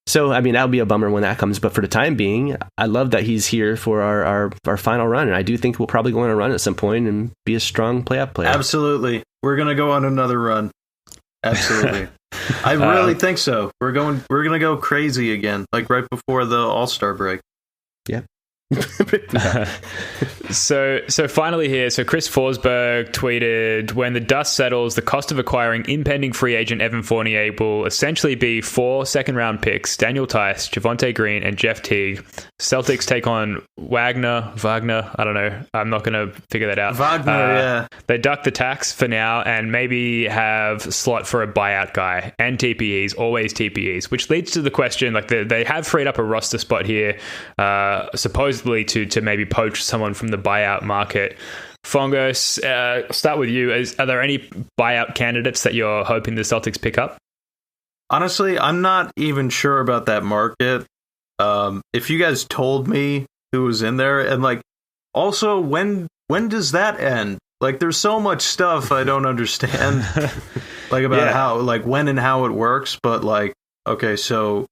So, I mean, that'll be a bummer when that comes. But for the time being, I love that he's here for our final run. And I do think we'll probably go on a run at some point and be a strong playoff player. Absolutely. We're going to go on another run. Absolutely. I really think so. We're going to go crazy again, like right before the All-Star break. Yeah. So finally here, Chris Forsberg tweeted, when the dust settles, the cost of acquiring impending free agent Evan Fournier will essentially be 4 second-round picks, Daniel Theis, Javonte Green, and Jeff Teague. Celtics take on Wagner, I don't know. I'm not going to figure that out. Wagner, They duck the tax for now and maybe have slot for a buyout guy and TPEs, always TPEs, which leads to the question, like they have freed up a roster spot here, supposedly to maybe poach someone from the buyout market. Fongos, start with you. Are there any buyout candidates that you're hoping the Celtics pick up? Honestly, I'm not even sure about that market. If you guys told me who was in there, and like, also when does that end? Like, there's so much stuff I don't understand, like about how, like, when and how it works. But like, okay, so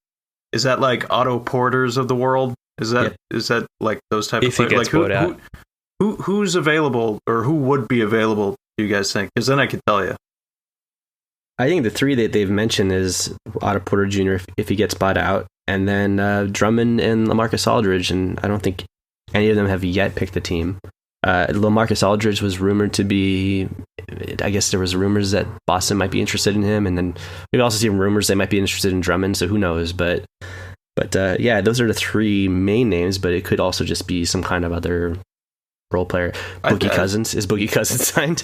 is that like Otto Porters of the world? Is that like those type of players? Like who's available, or who would be available, do you guys think? Because then I could tell you. I think the 3 that they've mentioned is Otto Porter Jr. if he gets bought out, and then Drummond and LaMarcus Aldridge, and I don't think any of them have yet picked the team. LaMarcus Aldridge was rumored to be, I guess there was rumors that Boston might be interested in him, and then we've also seen rumors they might be interested in Drummond, so who knows, But those are the 3 main names, but it could also just be some kind of other role player. Boogie Cousins. Is Boogie Cousins signed?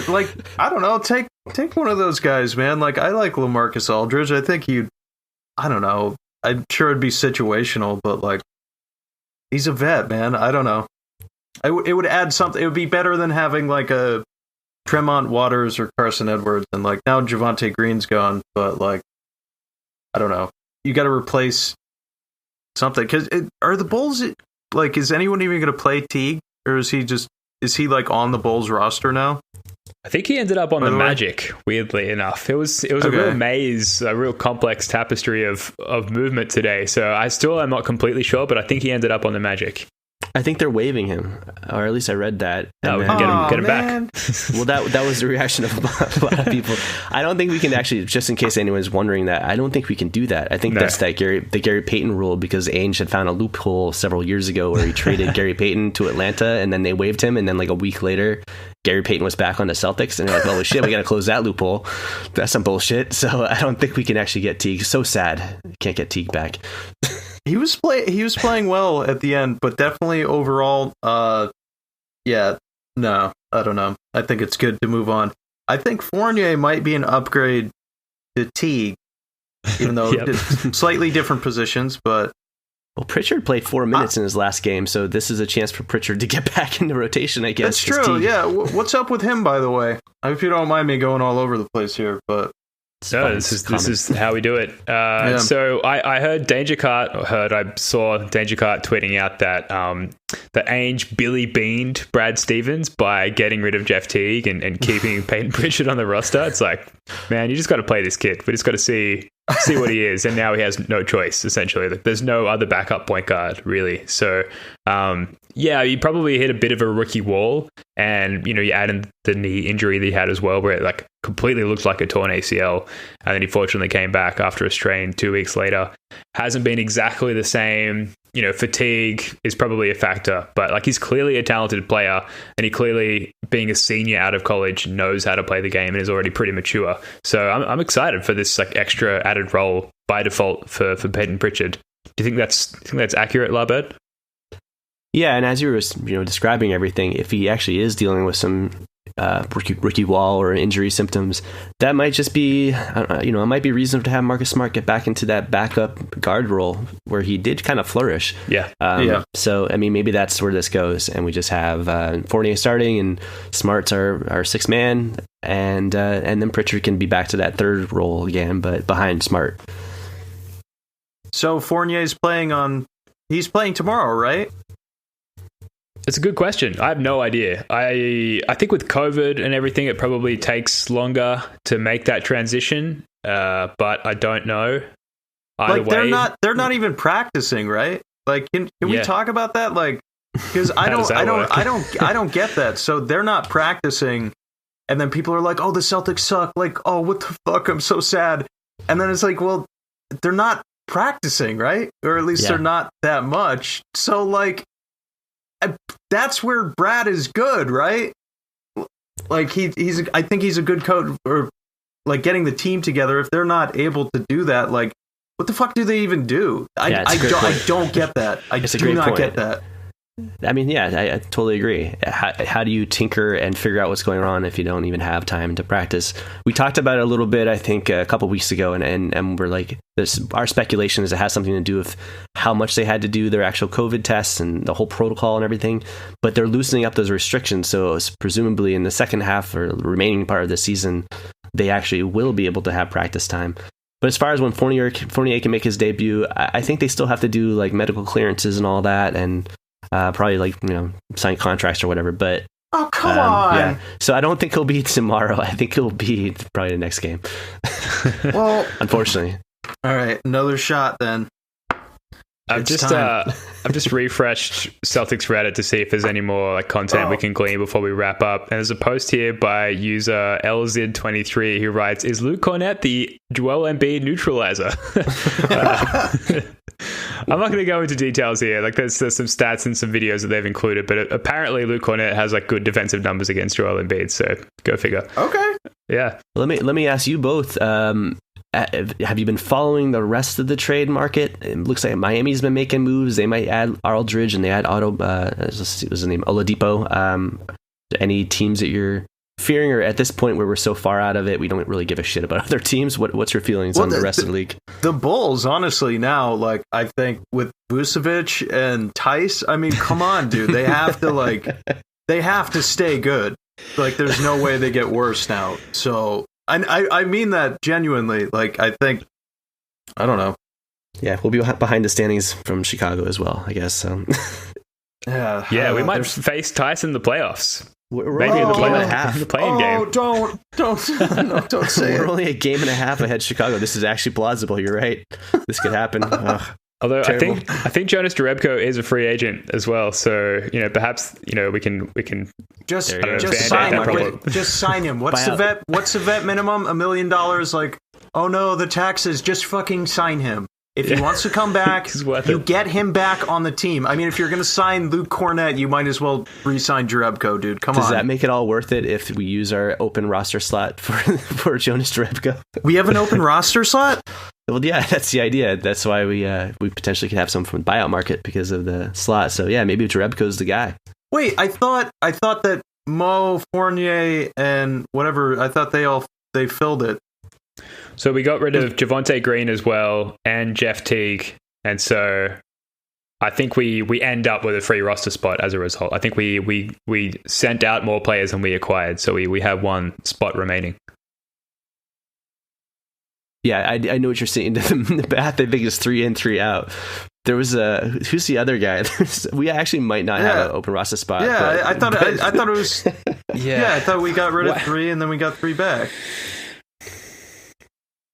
Like, I don't know. Take one of those guys, man. Like, I like LaMarcus Aldridge. I think I don't know. I'm sure it'd be situational, but like, he's a vet, man. I don't know. It would add something. It would be better than having like a Tremont Waters or Carson Edwards, and like now Javonte Green's gone, but like, I don't know. You got to replace something, because are the Bulls like? Is anyone even going to play Teague, or is he like on the Bulls roster now? I think he ended up on the Magic. Weirdly enough, it was a real maze, a real complex tapestry of movement today. So I still am not completely sure, but I think he ended up on the Magic. I think they're waiving him, or at least I read that. No, we And can then- get him back. Well, that was the reaction of a lot of people. I don't think we can actually, just in case anyone's wondering that, I don't think we can do that. I think No. that's the Gary Payton rule, because Ainge had found a loophole several years ago where he traded Gary Payton to Atlanta, and then they waived him, and then like a week later, Gary Payton was back on the Celtics, and they're like, "Holy shit, we got to close that loophole." That's some bullshit. So I don't think we can actually get Teague. So sad, can't get Teague back. He was playing well at the end, but definitely overall, yeah, no, I don't know. I think it's good to move on. I think Fournier might be an upgrade to Teague, even though Yep. it's slightly different positions, but Well, Pritchard played 4 minutes in his last game, so this is a chance for Pritchard to get back into rotation, I guess. that's 'cause true. Teague- Yeah, what's up with him, by the way? I hope you don't mind me going all over the place here, but No, fine, this it's is how we do it. So I heard I saw Danger Cart tweeting out that that Ainge Billy Beaned Brad Stevens by getting rid of Jeff Teague and keeping Peyton Pritchard on the roster. It's like, man, you just got to play this kid. We just got to see what he is, and now he has no choice. Essentially, like, there's no other backup point guard really. So yeah, you probably hit a bit of a rookie wall, and you add in the knee injury that he had as well, where it like completely looked like a torn ACL, and then he fortunately came back after a strain 2 weeks later. Hasn't been exactly the same. Fatigue is probably a factor, but like he's clearly a talented player, and he clearly, being a senior out of college, knows how to play the game and is already pretty mature. So I'm excited for this like extra added role by default for Peyton Pritchard. Do you think that's accurate, Labed? Yeah, and as you were describing everything, if he actually is dealing with some rookie wall or injury symptoms, that might just be, it might be reasonable to have Marcus Smart get back into that backup guard role where he did kind of flourish. Yeah. Yeah. So, I mean, maybe that's where this goes, and we just have Fournier starting, and Smart's our sixth man, and then Pritchard can be back to that third role again, but behind Smart. so Fournier's he's playing tomorrow, right? It's a good question. I have no idea. I think with COVID and everything, it probably takes longer to make that transition. But I don't know. Either Like way, they're not even practicing, right? Like, can we Yeah. talk about that? Like, because I How does that work? don't get that. So they're not practicing, and then people are like, "Oh, the Celtics suck." Like, "Oh, what the fuck? I'm so sad." And then it's like, well, they're not practicing, right? Or at least Yeah. they're not that much. So like, that's where Brad is good, right? Like he's I think he's a good coach, or like getting the team together. If they're not able to do that, like, what the fuck do they even do? Yeah, it's a great I point. don't get that. I It's a do great not point. get that. I mean, yeah, I totally agree. How do you tinker and figure out what's going on if you don't even have time to practice? We talked about it a little bit, I think, a couple weeks ago, and we're like, our speculation is it has something to do with how much they had to do their actual COVID tests and the whole protocol and everything. But they're loosening up those restrictions, so presumably in the second half or the remaining part of the season, they actually will be able to have practice time. But as far as when Fournier can make his debut, I think they still have to do like medical clearances and all that, and probably like sign contracts or whatever. But Oh, come on. yeah. So I don't think he'll be tomorrow. I think he'll be probably the next game. Well, Unfortunately. all right, another shot then. I've It's just time. I've just refreshed Celtics Reddit to see if there's any more like content we can glean before we wrap up. And there's a post here by user Ep.123 who writes, "Is Luke Kornet the Joel Embiid neutralizer?" I'm not going to go into details here. Like there's some stats and some videos that they've included, but apparently Luke Kornet has like good defensive numbers against Joel Embiid. So go figure. Okay. Yeah. Let me ask you both. Have you been following the rest of the trade market? It looks like Miami's been making moves. They might add Aldridge and they add what's his name? Oladipo. Any teams that you're fearing, or at this point where we're so far out of it, we don't really give a shit about other teams? What's your feelings on the rest of the league? The Bulls, honestly, now, like, I think with Vucevic and Theis, I mean, come on, dude. They have to stay good. Like, there's no way they get worse now. So I mean that genuinely. Like, I think, I don't know. Yeah, we'll be behind the standings from Chicago as well, I guess. Yeah, we might face Tyson in the playoffs. We're Maybe in the only a game and a playoff, half. in the playing game. Don't no, don't say We're it. only a game and a half ahead of Chicago. This is actually plausible. You're right. This could happen. Ugh. Although Terrible. I think Jonas Jerebko is a free agent as well, so perhaps we can Just There you go. just Band-aid sign that him. problem. Just sign him. What's the Buyout. vet minimum? $1 million. Like, oh no, the taxes. Just fucking sign him. If he wants to come back, He's worth you it. get him back on the team. I mean, if you're going to sign Luke Kornet, you might as well re-sign Jerebko, dude. Come Does on. that make it all worth it if we use our open roster slot for Jonas Jerebko? We have an open roster slot? Well, yeah, that's the idea. That's why we potentially could have some from the buyout market because of the slot. So yeah, maybe Jerebko's the guy. Wait, I thought that Mo, Fournier, and whatever, I thought they filled it. So we got rid of Javonte Green as well and Jeff Teague, and so I think we end up with a free roster spot as a result. I think we sent out more players than we acquired, so we have one spot remaining. Yeah, I know what you're saying. The path I think is 3 in, 3 out. There was who's the other guy? We actually might not have an open roster spot. Yeah, but, I thought it was. Yeah, I thought we got rid of 3 and then we got 3 back.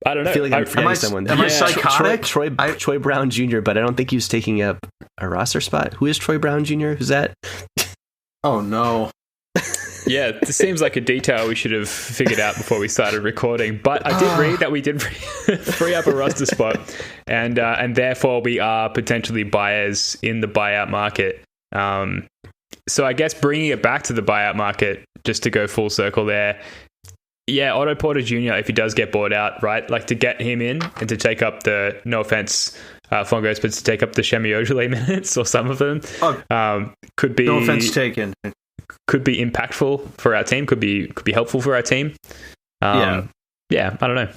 I don't know. I feel like I'm forgetting Am I- someone. am I psychotic? Troy Brown Jr., but I don't think he was taking up a roster spot. Who is Troy Brown Jr.? Who's that? Oh no. Yeah, this seems like a detail we should have figured out before we started recording. But I did read that we did free up a roster spot, and therefore we are potentially buyers in the buyout market. So I guess bringing it back to the buyout market, just to go full circle there. Yeah, Otto Porter Jr., if he does get bought out, right? Like to get him in and to take up the, no offense, Fongos, but to take up the Shemi Ojale minutes or some of them, could be... No offense taken. Could be impactful for our team. Could be helpful for our team. Yeah, I don't know.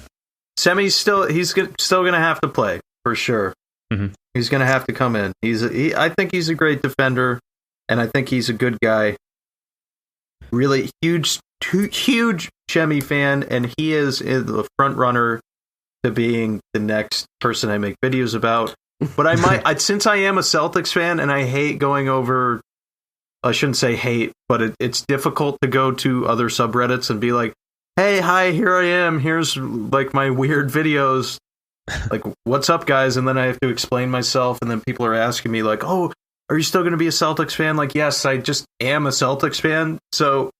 Semi's still going to have to play for sure. Mm-hmm. He's going to have to come in. I think he's a great defender, and I think he's a good guy. Really huge Shemi fan, and he is the front runner to being the next person I make videos about. But since I am a Celtics fan, and I hate going over. I shouldn't say hate, but it's difficult to go to other subreddits and be like, hey, hi, here I am. Here's like my weird videos. Like, what's up, guys? And then I have to explain myself. And then people are asking me like, oh, are you still going to be a Celtics fan? Like, yes, I just am a Celtics fan. So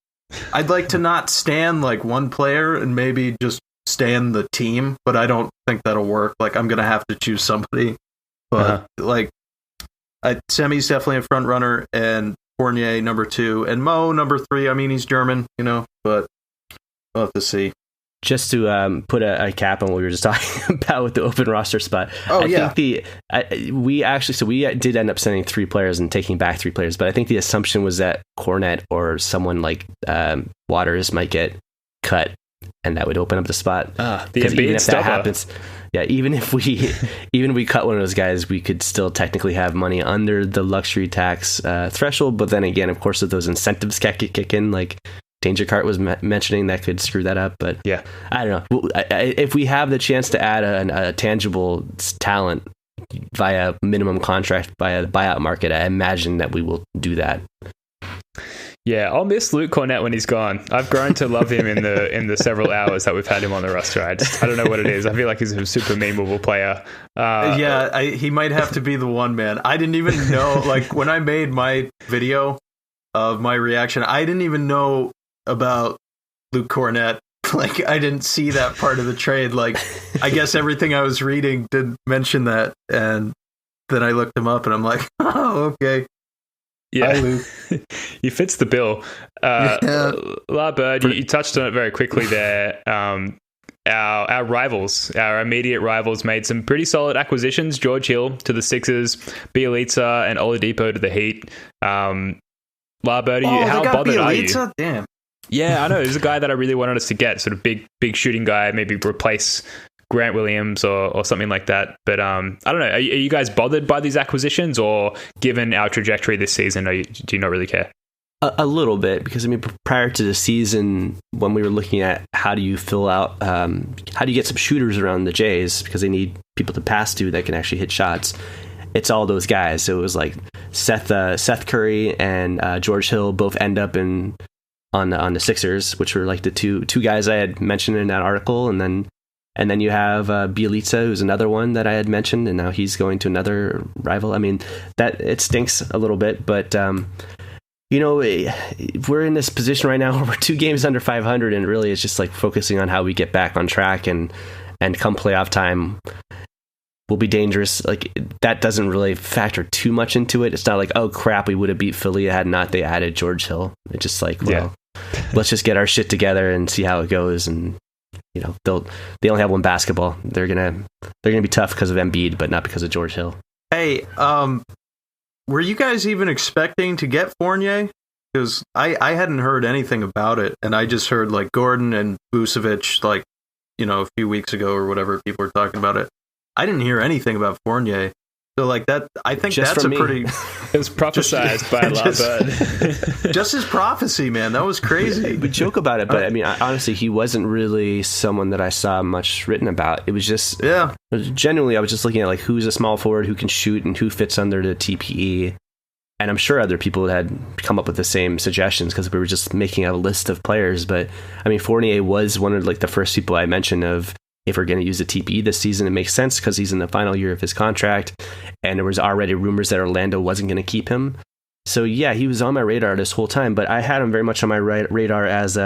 I'd like to not stand like one player and maybe just stand the team. But I don't think that'll work. Like, I'm going to have to choose somebody. But Semi's definitely a front runner, and Fournier number 2, and Mo number 3. I mean, he's German, but we'll have to see. Just to put a cap on what we were just talking about with the open roster spot. Oh, I think we did end up sending 3 players and taking back 3 players, but I think the assumption was that Kornet or someone like Waters might get cut, and that would open up the spot. The Because Embiid even if that stopper. happens, even if we cut one of those guys, we could still technically have money under the luxury tax threshold. But then again, of course, if those incentives kick in, like Danger Cart was mentioning, that could screw that up. But yeah, I don't know. If we have the chance to add a tangible talent via minimum contract via the buyout market, I imagine that we will do that. Yeah, I'll miss Luke Kornet when he's gone. I've grown to love him in the several hours that we've had him on the roster. I don't know what it is. I feel like he's a super memeable player. He might have to be the one, man. I didn't even know, like, when I made my video of my reaction, I didn't even know about Luke Kornet. Like, I didn't see that part of the trade. Like, I guess everything I was reading did mention that, and then I looked him up, and I'm like, oh, okay. Yeah, Hi, Luke. He fits the bill. La Bird, you touched on it very quickly there. Our rivals, our immediate rivals, made some pretty solid acquisitions. George Hill to the Sixers, Bielitsa and Oladipo to the Heat. La Bird, how bothered are you? Damn. Yeah, I know. He's a guy that I really wanted us to get, sort of big shooting guy, maybe replace Grant Williams or something like that. But I don't know. Are you guys bothered by these acquisitions, or given our trajectory this season, do you not really care? A little bit, because I mean, prior to the season, when we were looking at how do you fill out, how do you get some shooters around the Jays, because they need people to pass to that can actually hit shots. It's all those guys. So it was like Seth Curry and George Hill both end up on the Sixers, which were like the two guys I had mentioned in that article, and then And then you have Bielitsa, who's another one that I had mentioned, and now he's going to another rival. I mean, that it stinks a little bit, but we're in this position right now where we're 2 games under 500, and really it's just like focusing on how we get back on track, and come playoff time, we'll be dangerous. Like, that doesn't really factor too much into it. It's not like, oh crap, we would have beat Philly had not they added George Hill. It's just like, well, let's just get our shit together and see how it goes. And they only have one basketball. They're gonna be tough because of Embiid, but not because of George Hill. Hey, were you guys even expecting to get Fournier? Because I hadn't heard anything about it, and I just heard like Gordon and Vucevic, like, a few weeks ago or whatever, people were talking about it. I didn't hear anything about Fournier. So like that, I think just that's a pretty... It was prophesized by LaBud. Just his prophecy, man. That was crazy. We joke about it, but I mean, honestly, he wasn't really someone that I saw much written about. It was just... Yeah. Genuinely, I was just looking at like who's a small forward who can shoot and who fits under the TPE. And I'm sure other people had come up with the same suggestions because we were just making a list of players. But I mean, Fournier was one of like the first people I mentioned of, if we're going to use the TPE this season, it makes sense because he's in the final year of his contract, and there was already rumors that Orlando wasn't going to keep him. So yeah, he was on my radar this whole time, but I had him very much on my radar as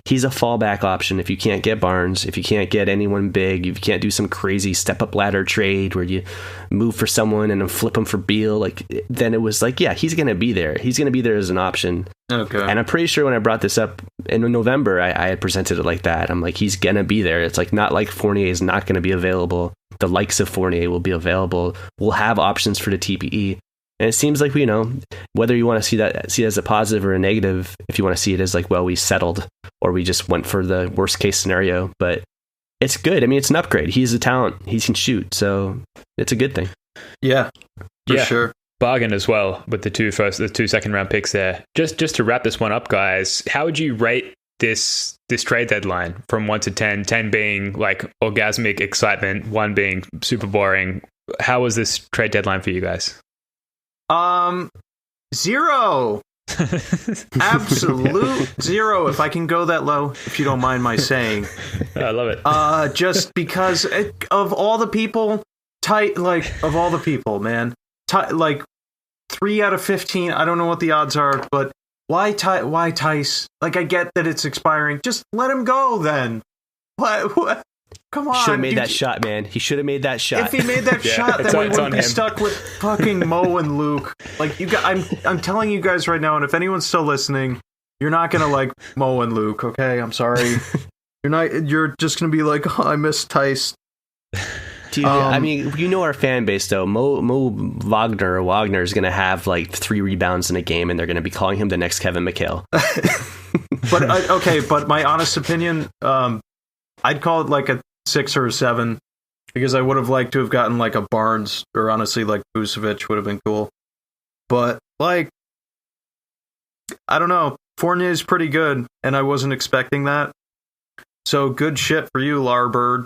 he's a fallback option if you can't get Barnes, if you can't get anyone big, if you can't do some crazy step-up ladder trade where you move for someone and then flip him for Beal, like, then it was like, yeah, he's going to be there. He's going to be there as an option. Okay. And I'm pretty sure when I brought this up in November, I had presented it like that. I'm like, he's going to be there. It's like not like Fournier is not going to be available. The likes of Fournier will be available. We'll have options for the TPE. And it seems like, whether you want to see it as a positive or a negative, if you want to see it as like, well, we settled or we just went for the worst case scenario, but it's good. I mean, it's an upgrade. He's a talent. He can shoot. So it's a good thing. Yeah, for sure. Bargain as well with the two second round picks there. Just to wrap this one up, guys, how would you rate this trade deadline from 1 to 10, 10 being like orgasmic excitement, 1 being super boring? How was this trade deadline for you guys? 0. Absolute 0, if I can go that low, if you don't mind my saying. I love it. Just because of all the people, man, like 3 out of 15. I don't know what the odds are, but why Theis? Like, I get that it's expiring. Just let him go then. What? Come on. Should have made that shot, man. He should have made that shot. If he made that shot, then we wouldn't be stuck with fucking Mo and Luke. Like, I'm telling you guys right now, and if anyone's still listening, you're not gonna like Mo and Luke, okay? I'm sorry. You're just gonna be like, oh, I miss Theis. I mean, our fan base though. Mo Wagner is gonna have like 3 rebounds in a game, and they're gonna be calling him the next Kevin McHale. But my honest opinion, I'd call it like a 6 or a 7, because I would have liked to have gotten like a Barnes, or honestly like Vucevic would have been cool. But like, I don't know, Fournier is pretty good, and I wasn't expecting that. So good shit for you, Larbird,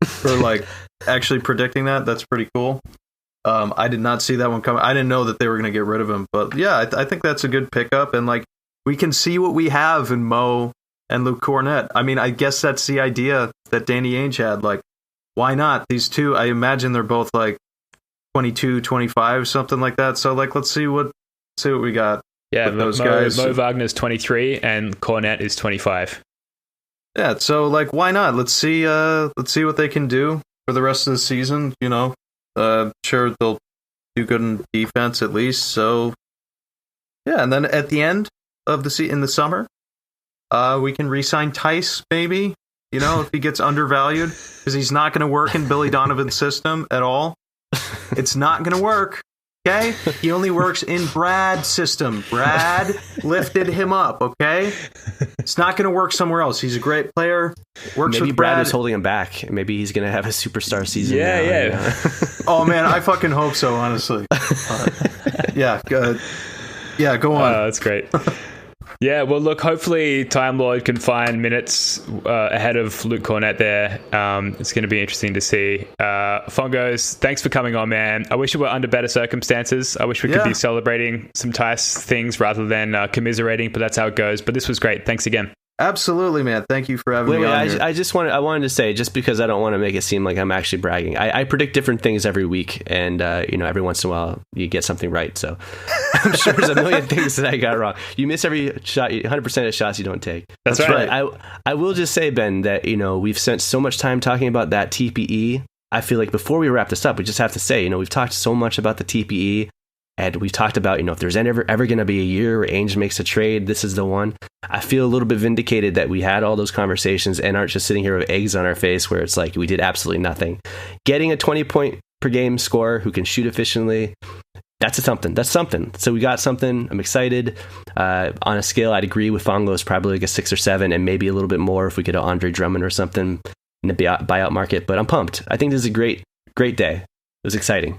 for like actually predicting that. That's pretty cool. I did not see that one coming. I didn't know that they were going to get rid of him, but yeah, I think that's a good pickup, and like we can see what we have in Mo and Luke Kornet. I mean, I guess that's the idea that Danny Ainge had. Like, why not? These two, I imagine they're both like 22, 25, something like that. So like, let's see what we got. Yeah, with those guys. Mo Wagner's 23 and Kornet is 25. Yeah, so like, why not? Let's see what they can do for the rest of the season. Sure, they'll do good in defense at least. So yeah, and then at the end of in the summer, we can re-sign Theis, maybe, if he gets undervalued, because he's not going to work in Billy Donovan's system at all. It's not going to work, okay? He only works in Brad's system. Brad lifted him up, okay? It's not going to work somewhere else. He's a great player. Works maybe with Brad is holding him back. Maybe he's going to have a superstar season. Yeah. Oh, man, I fucking hope so, honestly. Yeah, good. Yeah, go on. That's great. Yeah, well, look, hopefully Time Lord can find minutes ahead of Luke Kornet there. It's going to be interesting to see. Fongos, thanks for coming on, man. I wish it were under better circumstances. I wish we could be celebrating some Theis things rather than commiserating, but that's how it goes. But this was great. Thanks again. Absolutely, man. Thank you for having me on here. I wanted to say, just because I don't want to make it seem like I'm actually bragging, I predict different things every week, and every once in a while you get something right. So I'm sure there's a million things that I got wrong. You miss every shot, 100% of shots you don't take. That's right. I will just say, Ben, that we've spent so much time talking about that TPE. I feel like before we wrap this up, we just have to say, we've talked so much about the TPE. And we've talked about, if there's ever going to be a year where Ainge makes a trade, this is the one. I feel a little bit vindicated that we had all those conversations and aren't just sitting here with eggs on our face where it's like we did absolutely nothing. Getting a 20-point per game scorer who can shoot efficiently, that's something. So we got something. I'm excited. On a scale, I'd agree with Fongos, probably like a 6 or 7, and maybe a little bit more if we get an Andre Drummond or something in the buyout market. But I'm pumped. I think this is a great day. It was exciting.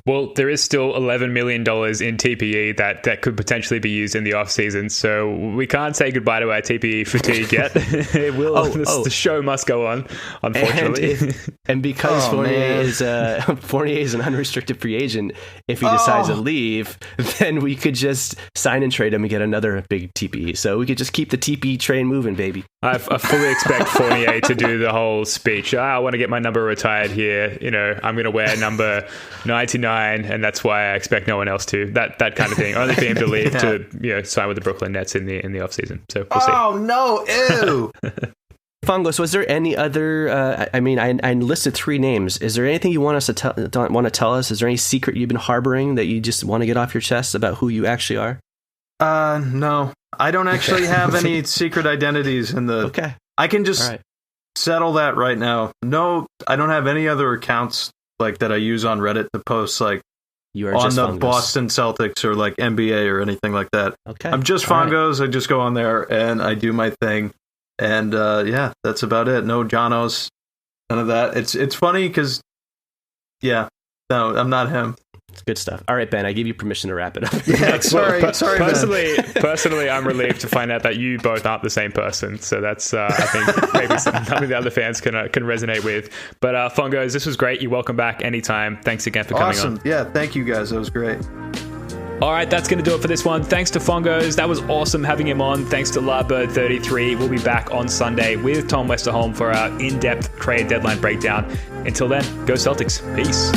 Well, there is still $11 million in TPE that could potentially be used in the offseason, so we can't say goodbye to our TPE fatigue yet. It will. The show must go on, unfortunately. And because Fournier is an unrestricted free agent, if he decides to leave, then we could just sign and trade him and get another big TPE. So we could just keep the TPE train moving, baby. I fully expect Fournier to do the whole speech. I want to get my number retired here. I'm going to wear number 99. And that's why I expect no one else to. That kind of thing. Only for him to leave to sign with the Brooklyn Nets in the offseason. So we'll see. Oh no! Ew. Fongos, was there any other? I listed 3 names. Is there anything you want us to tell us? Is there any secret you've been harboring that you just want to get off your chest about who you actually are? No, I don't actually have any secret identities in the. Okay, I can just settle that right now. No, I don't have any other accounts like that I use on Reddit to post like on the Fongos. Boston Celtics or like NBA or anything like that. Okay, I'm just Fongos. Right. I just go on there and I do my thing, and that's about it. No Jonos, none of that. It's funny because no, I'm not him. It's good stuff. All right, Ben, I give you permission to wrap it up. Yeah, sorry. Personally, I'm relieved to find out that you both aren't the same person. So that's, I think, maybe something the other fans can resonate with. But Fongos, this was great. You're welcome back anytime. Thanks again for coming on. Yeah, thank you guys. That was great. All right, that's going to do it for this one. Thanks to Fongos. That was awesome having him on. Thanks to Larbird33. We'll be back on Sunday with Tom Westerholm for our in-depth trade deadline breakdown. Until then, go Celtics. Peace.